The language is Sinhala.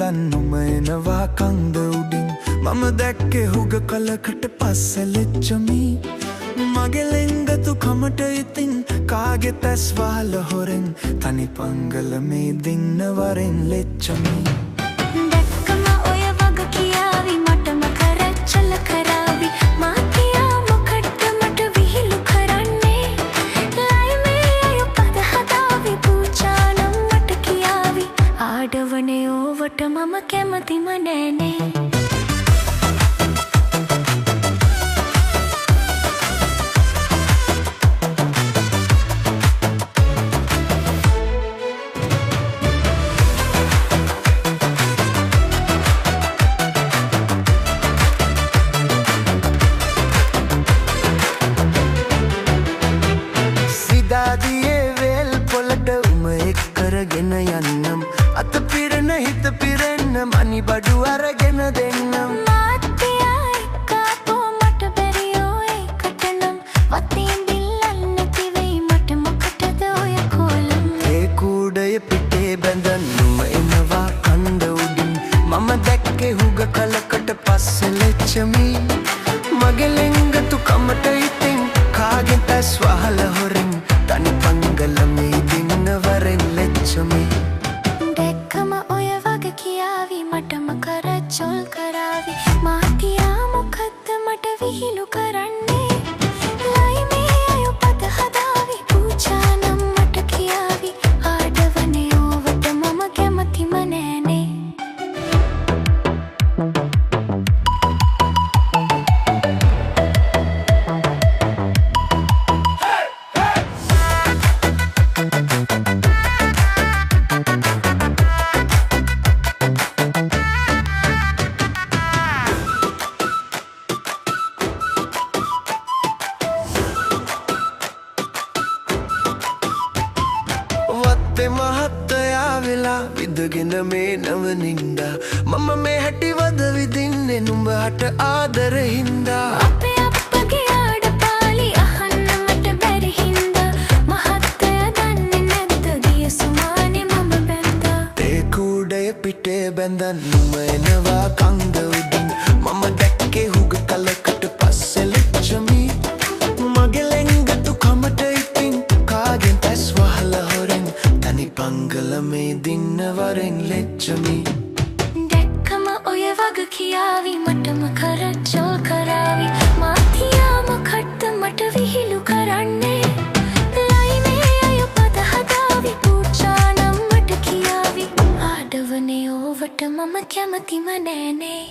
බැඳන් නුම එනවා කන්ද උඩින් මම දැක්කේ හුග කලකට පස්සලෙච්චමි මගේ ලෙංගතු කමට ඉතින් කාගේ තැස් වහල හොරෙන් තනි පංගල මේ දින්න වරෙන් ලෙච්චමි දැක්කම ඔය වග කියාවි මටම කරච්චල කරාවි මා කියා මොකටද මට විහිළු කරන්නේ ලයි මේ අය පද හදාවි පූජානම් මට කියාවි ආඩවනේ ඕවට මම කැමතිම නෑනේ සිදාදියේ වේල් පොළට උම එක් කරගෙන යන්නම් අත පිරෙන හිත පිරෙන්න මනි බඩු අරගෙන දෙන්නම් මාත්‍යා එක්කාපෝ මට බැරියෝ ඒකටනම් වතින් බිල්ලන්න නැතිවෙයි මට මොකටද ඔය කෝලම් ඒ කූඩය පිටේ බැඳන් නුම එනවා කන්ද උඩින් මම දැක්කේ හුග කලකට පස්සේ ලෙච්චමි මගේ ලෙංගතු කමට ඉතින් කාගෙන් තැස් වහල හොරෙන් තනි පංගල මේ දින්න වරෙන් ලෙච්චමි දැක්කම ඔය වග කියාවි මටම කරච්චොල් කරාවි මා කියා මොකද්ද මට විහිළු කරන්නේ ලයි මේ අය පද හදාවි පූජානම් මට කියාවි ආඩවනේ ඕවට මම කැමතිම නෑනේ වත්තේ මහත්තයා වෙලා විදගෙන මේ නවනින්දා මම මේ හැටිවද විදින්නේ නුඹට ආදරහින්දා අපේ අප්පගේ ආඩපාලි අහන්න මට බැරි හින්දා මහත්තයා දන්නේ නැද්ද ගිය සුමානේ මම බැන්දා ඒ කූඩය පිටේ බැඳන් නුම එනවා කන්ද උඩින් මම දැක්කේ හුග කලකට පස්සේ ලෙච්චමි මගේ ලෙංගතු කමට ඉතින් කාගෙන් තැස් වහල හොරෙන් තනි පංගල මේ දින්න වරෙන් ලෙච්චමි දැක්කම ඔය වග කියාවි මටම කරච්චොල් කරාවි මා කියා මොකටද මට විහිළු කරන්නේ ලයි මේ අය පද හදාවි පූජානම් මට කියාවි ආඩවනේ ඕවට මම කැමතිම නෑනේ